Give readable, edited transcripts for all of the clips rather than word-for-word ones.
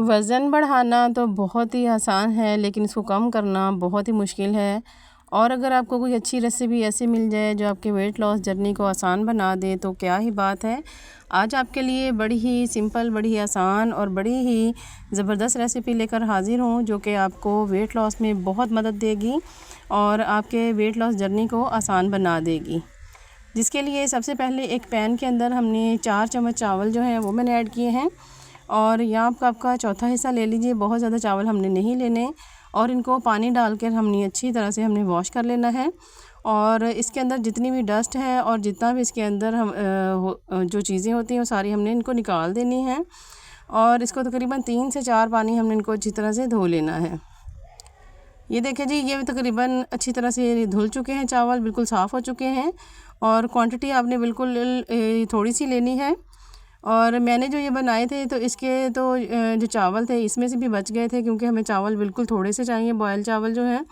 वज़न बढ़ाना तो बहुत ही आसान है, लेकिन इसको कम करना बहुत ही मुश्किल है। और अगर आपको कोई अच्छी रेसिपी ऐसी मिल जाए जो आपके वेट लॉस जर्नी को आसान बना दे तो क्या ही बात है। आज आपके लिए बड़ी ही सिंपल, बड़ी ही आसान और बड़ी ही ज़बरदस्त रेसिपी लेकर हाज़िर हूँ, जो कि आपको वेट लॉस में बहुत मदद देगी और आपके वेट लॉस जर्नी को आसान बना देगी। जिसके लिए सबसे पहले एक पैन के अंदर हमने 4 चम्मच चावल जो हैं वो मैंने ऐड किए हैं। और यहाँ पर आपका चौथा हिस्सा ले लीजिए, बहुत ज़्यादा चावल हमने नहीं लेने। और इनको पानी डालकर हमने अच्छी तरह से वॉश कर लेना है। और इसके अंदर जितनी भी डस्ट है और जितना भी इसके अंदर जो चीज़ें होती हैं वो सारी हमने इनको निकाल देनी है। और इसको तकरीबन 3 से 4 पानी हमने इनको अच्छी तरह से धो लेना है। ये देखिए जी, ये तकरीबन अच्छी तरह से धुल चुके हैं चावल, बिल्कुल साफ़ हो चुके हैं। और क्वांटिटी आपने बिल्कुल थोड़ी सी लेनी है। और मैंने जो ये बनाए थे तो इसके जो चावल थे इसमें से भी बच गए थे, क्योंकि हमें चावल बिल्कुल थोड़े से चाहिए, बॉयल चावल जो हैं।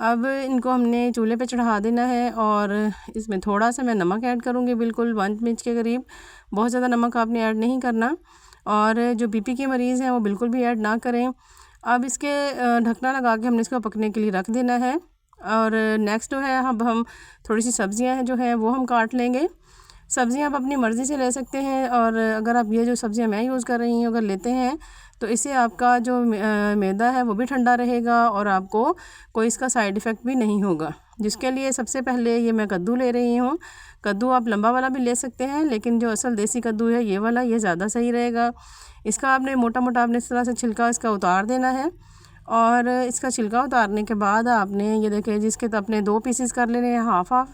अब इनको हमने चूल्हे पे चढ़ा देना है और इसमें थोड़ा सा मैं नमक ऐड करूँगी, बिल्कुल 1 पिंच के करीब। बहुत ज़्यादा नमक आपने ऐड नहीं करना। और जो बीपी के मरीज़ हैं वो बिल्कुल भी ऐड ना करें। अब इसके ढकना लगा के हमने इसको पकने के लिए रख देना है। और नेक्स्ट जो है, अब हम थोड़ी सी सब्ज़ियाँ जो हैं वो हम काट लेंगे। सब्ज़ियाँ आप अपनी मर्ज़ी से ले सकते हैं। और अगर आप ये जो सब्ज़ियाँ मैं यूज़ कर रही हूँ अगर लेते हैं तो इससे आपका जो मैदा है वो भी ठंडा रहेगा और आपको कोई इसका साइड इफ़ेक्ट भी नहीं होगा। जिसके लिए सबसे पहले ये मैं कद्दू ले रही हूँ। कद्दू आप लंबा वाला भी ले सकते हैं, लेकिन जो असल देसी कद्दू है ये वाला, ये ज़्यादा सही रहेगा। इसका आपने मोटा मोटा आपने इस तरह से छिलका इसका उतार देना है। और इसका छिलका उतारने के बाद आपने ये देखिए जिसके तो अपने 2 पीसेस कर लेने हैं, हाफ़ हाफ़।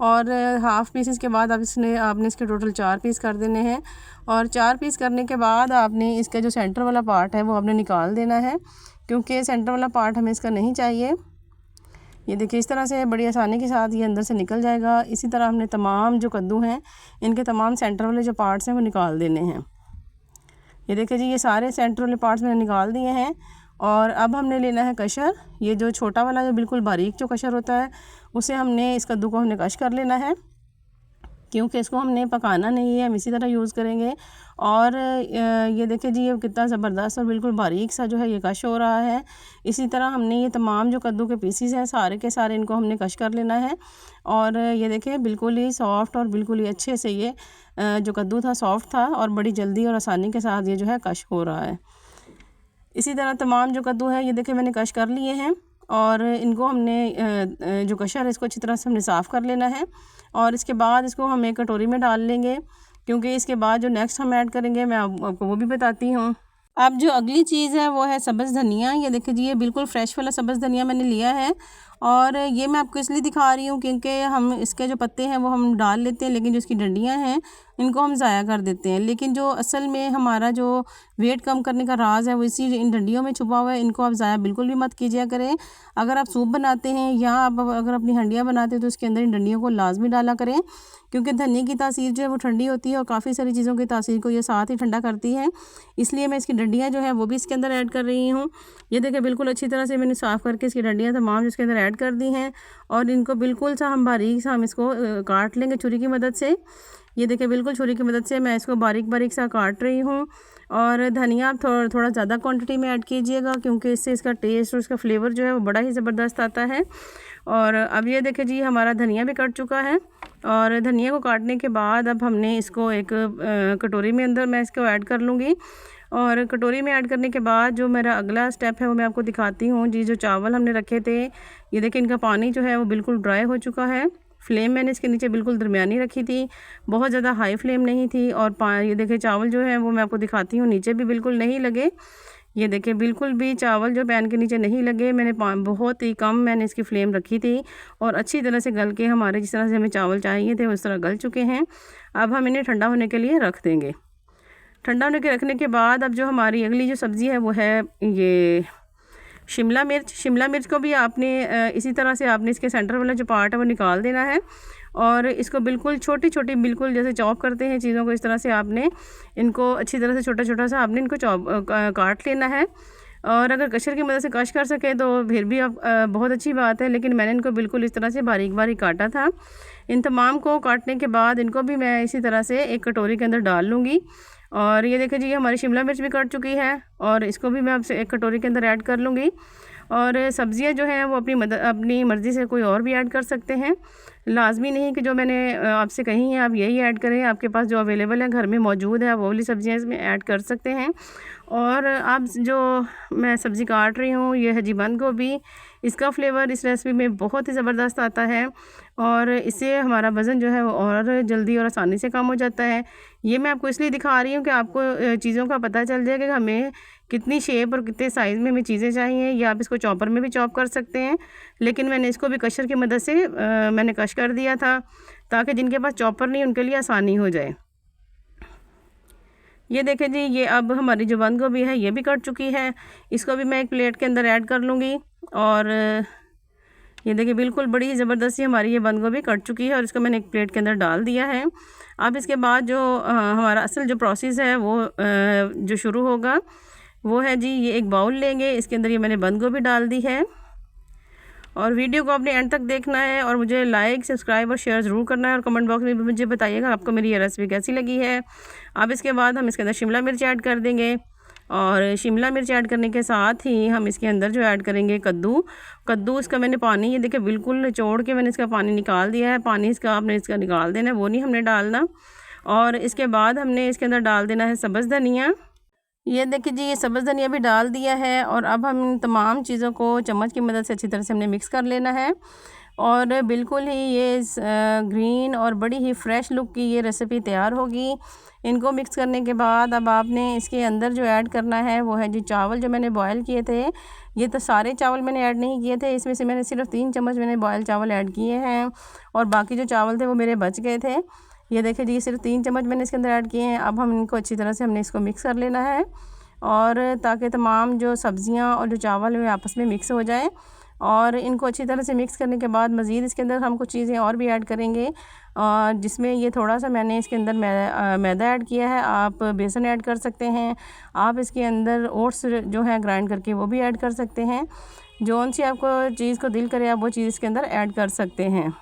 और हाफ़ पीसेस के बाद आपने इसके टोटल 4 पीस कर देने हैं। और 4 पीस करने के बाद आपने इसका जो सेंटर वाला पार्ट है वो आपने निकाल देना है, क्योंकि सेंटर वाला पार्ट हमें इसका नहीं चाहिए। ये देखिए इस तरह से बड़ी आसानी के साथ ये अंदर से निकल जाएगा। इसी तरह हमने तमाम जो कद्दू हैं इनके तमाम सेंटर वाले जो पार्ट्स हैं वो निकाल देने हैं। ये देखिए जी, ये सारे सेंटर वाले पार्ट्स मैंने निकाल दिए हैं। और अब हमने लेना है कशर। ये जो छोटा वाला जो बिल्कुल बारीक जो कशर होता है उसे हमने इस कद्दू को हमने कश कर लेना है, क्योंकि इसको हमने पकाना नहीं है, हम इसी तरह यूज़ करेंगे। और ये देखिए जी, ये कितना ज़बरदस्त और बिल्कुल बारीक सा जो है ये कश हो रहा है। इसी तरह हमने ये तमाम जो कद्दू के पीसीस हैं सारे के सारे इनको हमने कश कर लेना है। और ये देखिए बिल्कुल ही सॉफ्ट और बिल्कुल ही अच्छे से ये जो कद्दू था सॉफ्ट था और बड़ी जल्दी और आसानी के साथ ये जो है कश हो रहा है। इसी तरह तमाम जो कद्दू है ये देखिए मैंने कश कर लिए हैं। और इनको हमने जो कशर है इसको अच्छी तरह से हमने साफ़ कर लेना है। और इसके बाद इसको हम एक कटोरी में डाल लेंगे, क्योंकि इसके बाद जो नेक्स्ट हम ऐड करेंगे मैं आपको वो भी बताती हूँ। अब जो अगली चीज़ है वो है सब्ज़ धनिया। ये देखिए जी, ये बिल्कुल फ्रेश वाला सब्ज़ धनिया मैंने लिया है। और ये मैं आपको इसलिए दिखा रही हूँ क्योंकि हम इसके जो पत्ते हैं वो हम डाल लेते हैं, लेकिन जो इसकी डंडियाँ हैं इनको हम ज़ाया कर देते हैं। लेकिन जो असल में हमारा जो वेट कम करने का राज है वो इसी इन डंडियों में छुपा हुआ है। इनको आप ज़ाया बिल्कुल भी मत कीजिए करें। अगर आप सूप बनाते हैं या आप अगर अपनी हंडियाँ बनाते हैं तो उसके अंदर इन डंडियों को लाजमी डाला करें, क्योंकि धनिया की तासीर जो है वो ठंडी होती है और काफ़ी सारी चीज़ों की तासीर को ये साथ ही ठंडा करती है। इसलिए मैं इसकी डंडियाँ जो है वो भी इसके अंदर ऐड कर रही हूँ। ये देखिए बिल्कुल अच्छी तरह से मैंने साफ़ करके इसकी डंडियाँ तमाम इसके अंदर ऐड कर दी हैं। और इनको बिल्कुल सा हम बारीक सा हम इसको काट लेंगे छुरी की मदद से। ये देखिए बिल्कुल छुरी की मदद से मैं इसको बारीक बारीक सा काट रही हूँ। और धनिया आप थोड़ा ज़्यादा क्वांटिटी में ऐड कीजिएगा, क्योंकि इससे इसका टेस्ट और इसका फ्लेवर जो है वो बड़ा ही ज़बरदस्त आता है। और अब ये देखिए जी, हमारा धनिया भी कट चुका है। और धनिया को काटने के बाद अब हमने इसको एक कटोरी में अंदर मैं इसको ऐड कर लूँगी। और कटोरी में ऐड करने के बाद जो मेरा अगला स्टेप है वो मैं आपको दिखाती हूँ जी। जो चावल हमने रखे थे ये देखिए इनका पानी जो है वो बिल्कुल ड्राई हो चुका है। फ्लेम मैंने इसके नीचे बिल्कुल दरमियानी रखी थी, बहुत ज़्यादा हाई फ्लेम नहीं थी। और ये देखिए चावल जो है वो मैं आपको दिखाती हूँ, नीचे भी बिल्कुल नहीं लगे। ये देखिए बिल्कुल भी चावल जो पैन के नीचे नहीं लगे। मैंने बहुत ही कम मैंने इसकी फ्लेम रखी थी और अच्छी तरह से गल के हमारे जिस तरह से हमें चावल चाहिए थे उस तरह गल चुके हैं। अब हम इन्हें ठंडा होने के लिए रख देंगे। ठंडा होने के रखने के बाद अब जो हमारी अगली जो सब्ज़ी है वो है ये शिमला मिर्च। शिमला मिर्च को भी आपने इसी तरह से आपने इसके सेंटर वाला जो पार्ट है वो निकाल देना है। और इसको बिल्कुल छोटी छोटी बिल्कुल जैसे चॉप करते हैं चीज़ों को, इस तरह से आपने इनको अच्छी तरह से छोटा छोटा सा आपने इनको काट लेना है। और अगर कशर की मदद से कश कर सके तो फिर भी आप बहुत अच्छी बात है, लेकिन मैंने इनको बिल्कुल इस तरह से बारीक बारीक काटा था। इन तमाम को काटने के बाद इनको भी मैं इसी तरह से एक कटोरी के अंदर डाल लूँगी। और ये देखिए जी हमारी शिमला मिर्च भी कट चुकी है और इसको भी मैं आपसे एक कटोरी के अंदर ऐड कर लूँगी। और सब्ज़ियाँ जो हैं वो अपनी मर्ज़ी से कोई और भी ऐड कर सकते हैं, लाजमी नहीं कि जो मैंने आपसे कही है आप यही ऐड करें। आपके पास जो अवेलेबल है घर में मौजूद है आप वो वाली सब्ज़ियाँ इसमें ऐड कर सकते हैं। और अब जो मैं सब्ज़ी काट रही हूँ ये है जी बंद गोभी। इसका फ्लेवर इस रेसिपी में बहुत ही ज़बरदस्त आता है और इससे हमारा वज़न जो है वो और जल्दी और आसानी से कम हो जाता है। ये मैं आपको इसलिए दिखा रही हूँ कि आपको चीज़ों का पता चल जाए कि हमें कितनी शेप और कितने साइज़ में हमें चीज़ें चाहिए। या आप इसको चॉपर में भी चॉप कर सकते हैं, लेकिन मैंने इसको भी कशर की मदद से मैंने कश कर दिया था ताकि जिनके पास चॉपर नहीं उनके लिए आसानी हो जाए। ये देखें जी ये अब हमारी जो बंद गोभी है ये भी कट चुकी है, इसको भी मैं एक प्लेट के अंदर ऐड कर लूँगी। और ये देखिए बिल्कुल बड़ी ज़बरदस्ती हमारी ये बंद गोभी कट चुकी है और इसको मैंने एक प्लेट के अंदर डाल दिया है। अब इसके बाद जो हमारा असल जो प्रोसेस है वो जो शुरू होगा वो है जी ये एक बाउल लेंगे, इसके अंदर ये मैंने बंद गोभी डाल दी है। और वीडियो को आपने एंड तक देखना है और मुझे लाइक सब्सक्राइब और शेयर ज़रूर करना है और कमेंट बॉक्स में भी मुझे बताइएगा आपको मेरी ये रेसिपी कैसी लगी है। अब इसके बाद हम इसके अंदर शिमला मिर्च ऐड कर देंगे और शिमला मिर्च ऐड करने के साथ ही हम इसके अंदर जो ऐड करेंगे कद्दू इसका मैंने पानी ये देखिए बिल्कुल निचोड़ के मैंने इसका पानी निकाल दिया है। पानी इसका आपने इसका निकाल देना है, वो नहीं हमने डालना। और इसके बाद हमने इसके अंदर डाल देना है सब्ज़ धनिया। ये देखिए जी ये सब्ज़ धनिया भी डाल दिया है और अब हम इन तमाम चीज़ों को चम्मच की मदद से अच्छी तरह से हमने मिक्स कर लेना है। और बिल्कुल ही ये ग्रीन और बड़ी ही फ़्रेश लुक की ये रेसिपी तैयार होगी। इनको मिक्स करने के बाद अब आपने इसके अंदर जो ऐड करना है वो है जी चावल जो मैंने बॉयल किए थे। ये तो सारे चावल मैंने ऐड नहीं किए थे, इसमें से मैंने सिर्फ 3 चम्मच मैंने बॉयल चावल ऐड किए हैं और बाकी जो चावल थे वो मेरे बच गए थे। ये देखिए जी सिर्फ 3 चम्मच मैंने इसके अंदर ऐड किए हैं। अब हम इनको अच्छी तरह से हमने इसको मिक्स कर लेना है और ताकि तमाम जो सब्ज़ियां और जो चावल वे आपस में मिक्स हो जाए। और इनको अच्छी तरह से मिक्स करने के बाद मज़ीद इसके अंदर हम कुछ चीज़ें और भी ऐड करेंगे, जिसमें ये थोड़ा सा मैंने इसके अंदर मैदा ऐड किया है। आप बेसन ऐड कर सकते हैं, आप इसके अंदर ओट्स जो है ग्राइंड करके वो भी ऐड कर सकते हैं। जौन सी आपको चीज़ को दिल करे आप वो चीज़ इसके अंदर ऐड कर सकते हैं।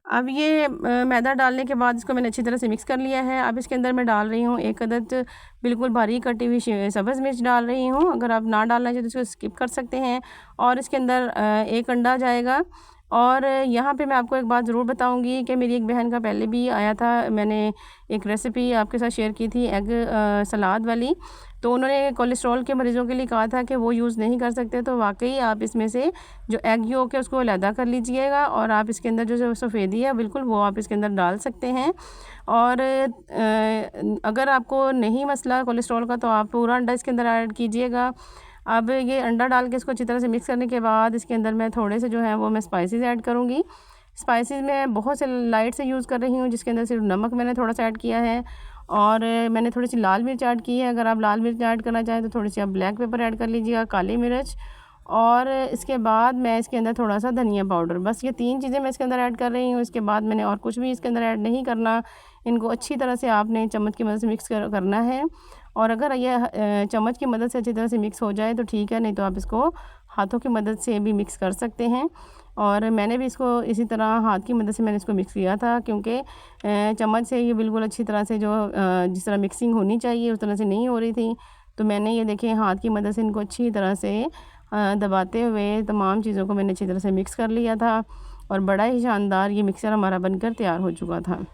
अब ये मैदा डालने के बाद इसको मैंने अच्छी तरह से मिक्स कर लिया है। अब इसके अंदर मैं डाल रही हूँ 1 अदद बिल्कुल बारीक कटी हुई सब्ज़ मिर्च डाल रही हूँ। अगर आप ना डालना चाहें तो इसको स्किप कर सकते हैं। और इसके अंदर 1 अंडा जाएगा। और यहाँ पे मैं आपको एक बात ज़रूर बताऊँगी कि मेरी एक बहन का पहले भी आया था, मैंने एक रेसिपी आपके साथ शेयर की थी एग सलाद वाली, तो उन्होंने कोलेस्ट्रॉल के मरीज़ों के लिए कहा था कि वो यूज़ नहीं कर सकते। तो वाकई आप इसमें से जो एग योक है उसको अलहदा कर लीजिएगा और आप इसके अंदर जो सफ़ेदी है बिल्कुल वो आप इसके अंदर डाल सकते हैं। और अगर आपको नहीं मसला कोलेस्ट्रॉल का तो आप पूरा अंडा इसके अंदर ऐड कीजिएगा। अब ये अंडा डाल के इसको अच्छी तरह से मिक्स करने के बाद इसके अंदर मैं थोड़े से जो है वो मैं स्पाइसेस ऐड करूँगी। स्पाइसेस मैं बहुत से लाइट से यूज़ कर रही हूँ, जिसके अंदर सिर्फ नमक मैंने थोड़ा सा ऐड किया है और मैंने थोड़ी सी लाल मिर्च ऐड की है। अगर आप लाल मिर्च ऐड करना चाहें तो थोड़ी सी आप ब्लैक पेपर ऐड कर लीजिएगा, काली मिर्च। और इसके बाद मैं इसके अंदर थोड़ा सा धनिया पाउडर, बस ये 3 चीज़ें मैं इसके अंदर ऐड कर रही हूँ। इसके बाद मैंने और कुछ भी इसके अंदर ऐड नहीं करना। इनको अच्छी तरह से आपने चम्मच की मदद से मिक्स करना है। और अगर ये चम्मच की मदद से अच्छी तरह से मिक्स हो जाए तो ठीक है, नहीं तो आप इसको हाथों की मदद से भी मिक्स कर सकते हैं। और मैंने भी इसको इसी तरह हाथ की मदद से मैंने इसको मिक्स किया था, क्योंकि चम्मच से ये बिल्कुल अच्छी तरह से जो जिस तरह मिक्सिंग होनी चाहिए उस तरह से नहीं हो रही थी। तो मैंने ये देखिए हाथ की मदद से इनको अच्छी तरह से दबाते हुए तमाम चीज़ों को मैंने अच्छी तरह से मिक्स कर लिया था और बड़ा ही शानदार ये मिक्सर हमारा बनकर तैयार हो चुका था।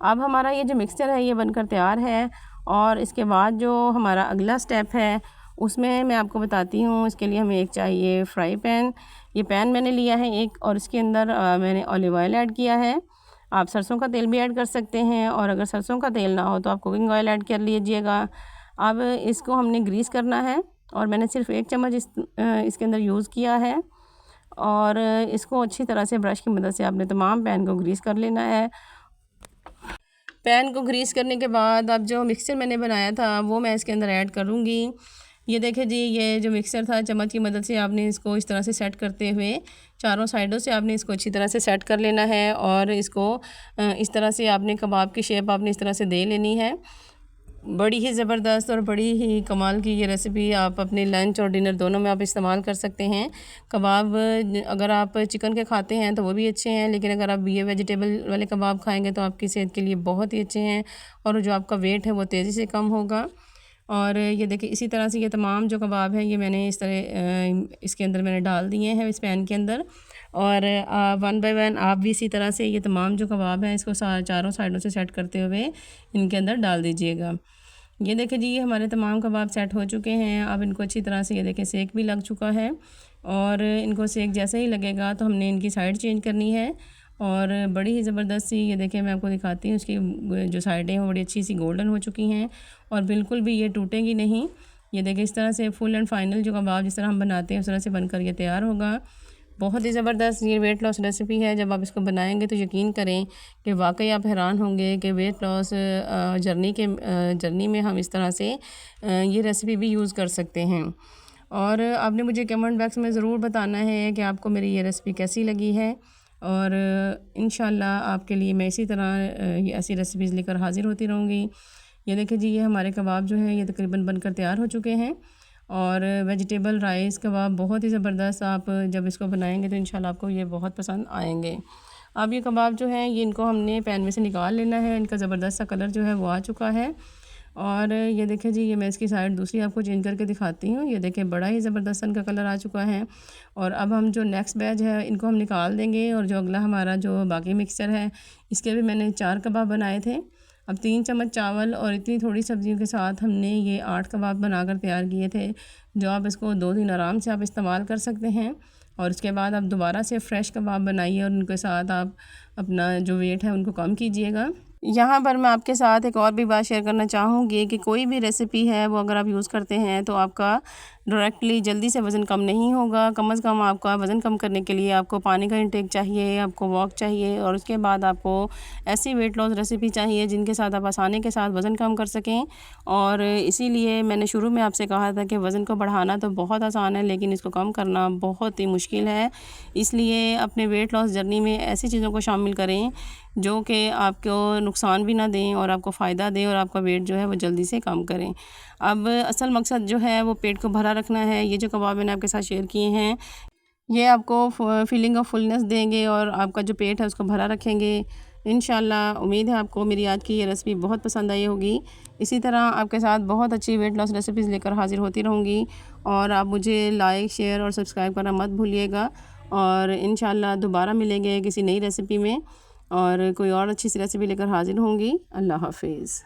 अब हमारा ये जो मिक्सचर है ये बनकर तैयार है और इसके बाद जो हमारा अगला स्टेप है उसमें मैं आपको बताती हूँ। इसके लिए हमें एक चाहिए फ्राई पैन। ये पैन मैंने लिया है एक और इसके अंदर मैंने ऑलिव ऑयल ऐड किया है। आप सरसों का तेल भी ऐड कर सकते हैं और अगर सरसों का तेल ना हो तो आप कुकिंग ऑयल ऐड कर लीजिएगा। अब इसको हमने ग्रीस करना है और मैंने सिर्फ 1 चम्मच इसके अंदर यूज़ किया है और इसको अच्छी तरह से ब्रश की मदद से आपने तमाम पैन को ग्रीस कर लेना है। पैन को ग्रीस करने के बाद अब जो मिक्सचर मैंने बनाया था वो मैं इसके अंदर ऐड करूँगी। ये देखें जी ये जो मिक्सचर था चम्मच की मदद से आपने इसको इस तरह से सेट करते हुए चारों साइडों से आपने इसको अच्छी तरह से सेट कर लेना है और इसको इस तरह से आपने कबाब की शेप आपने इस तरह से दे लेनी है। बड़ी ही ज़बरदस्त और बड़ी ही कमाल की ये रेसिपी आप अपने लंच और डिनर दोनों में आप इस्तेमाल कर सकते हैं। कबाब अगर आप चिकन के खाते हैं तो वो भी अच्छे हैं, लेकिन अगर आप ये वेजिटेबल वाले कबाब खाएंगे तो आपकी सेहत के लिए बहुत ही अच्छे हैं और जो आपका वेट है वो तेज़ी से कम होगा। और ये देखिए इसी तरह से ये तमाम जो कबाब हैं ये मैंने इस तरह इसके अंदर मैंने डाल दिए हैं इस पैन के अंदर। और वन बाय वन आप भी इसी तरह से ये तमाम जो कबाब हैं इसको चारों साइडों से सेट करते हुए इनके अंदर डाल दीजिएगा। ये देखिए जी, ये हमारे तमाम कबाब सेट हो चुके हैं। अब इनको अच्छी तरह से ये देखिए सेक भी लग चुका है और इनको सेक जैसे ही लगेगा तो हमने इनकी साइड चेंज करनी है। और बड़ी ही ज़बरदस्त सी ये देखिए मैं आपको दिखाती हूँ, इसकी जो साइडें हैं वो बड़ी अच्छी सी गोल्डन हो चुकी हैं और बिल्कुल भी ये टूटेंगी नहीं। ये देखिए इस तरह से फुल एंड फाइनल जो कबाब जिस तरह हम बनाते हैं उस तरह से बनकर ये तैयार होगा। बहुत ही ज़बरदस्त ये वेट लॉस रेसिपी है। जब आप इसको बनाएंगे तो यकीन करें कि वाकई आप हैरान होंगे कि वेट लॉस जर्नी में हम इस तरह से ये रेसिपी भी यूज़ कर सकते हैं। और आपने मुझे कमेंट बॉक्स में ज़रूर बताना है कि आपको मेरी ये रेसिपी कैसी लगी है। और इंशाल्लाह आपके लिए मैं इसी तरह ये ऐसी रेसिपीज़ लेकर हाज़िर होती रहूँगी। ये देखिए जी, ये हमारे कबाब जो हैं ये तकरीबन बनकर तैयार हो चुके हैं। और वेजिटेबल राइस कबाब बहुत ही ज़बरदस्त, आप जब इसको बनाएंगे तो इंशाल्लाह आपको ये बहुत पसंद आएंगे। अब ये कबाब जो हैं ये इनको हमने पैन में से निकाल लेना है। इनका ज़बरदस्त सा कलर जो है वो आ चुका है। और ये देखिए जी, ये मैं इसकी साइड दूसरी आपको चेंज करके दिखाती हूँ। ये देखिए बड़ा ही ज़बरदस्त इनका कलर आ चुका है। और अब हम जो नेक्स्ट बैच है इनको हम निकाल देंगे और जो अगला हमारा जो बाकी मिक्सचर है इसके भी मैंने 4 कबाब बनाए थे। अब 3 चम्मच चावल और इतनी थोड़ी सब्जियों के साथ हमने ये 8 कबाब बनाकर तैयार किए थे, जो आप इसको 2 दिन आराम से आप इस्तेमाल कर सकते हैं। और उसके बाद आप दोबारा से फ़्रेश कबाब बनाइए और उनके साथ आप अपना जो वेट है उनको कम कीजिएगा। यहाँ पर मैं आपके साथ एक और भी बात शेयर करना चाहूँगी कि कोई भी रेसिपी है वो अगर आप यूज़ करते हैं तो आपका डायरेक्टली जल्दी से वज़न कम नहीं होगा। कम से कम आपका वज़न कम करने के लिए आपको पानी का इंटेक चाहिए, आपको वॉक चाहिए और उसके बाद आपको ऐसी वेट लॉस रेसिपी चाहिए जिनके साथ आप आसानी के साथ वज़न कम कर सकें। और इसीलिए मैंने शुरू में आपसे कहा था कि वज़न को बढ़ाना तो बहुत आसान है लेकिन इसको कम करना बहुत ही मुश्किल है। इसलिए अपने वेट लॉस जर्नी में ऐसी चीज़ों को शामिल करें जो कि आपको नुकसान भी ना दें और आपको फ़ायदा दें और आपका वेट जो है वो जल्दी से कम करें। अब असल मकसद जो है वो पेट को भरा रखना है। ये जो कबाब मैंने आपके साथ शेयर किए हैं ये आपको फीलिंग ऑफ फुलनेस देंगे और आपका जो पेट है उसको भरा रखेंगे। इंशाल्लाह उम्मीद है आपको मेरी आज की ये रेसिपी बहुत पसंद आई होगी। इसी तरह आपके साथ बहुत अच्छी वेट लॉस रेसिपीज़ लेकर हाज़िर होती रहूँगी। और आप मुझे लाइक, शेयर और सब्सक्राइब करना मत भूलिएगा। और इंशाल्लाह दोबारा मिलेंगे किसी नई रेसिपी में और कोई और अच्छी सी रेसिपी लेकर हाज़िर होंगी। अल्लाह हाफ़िज़।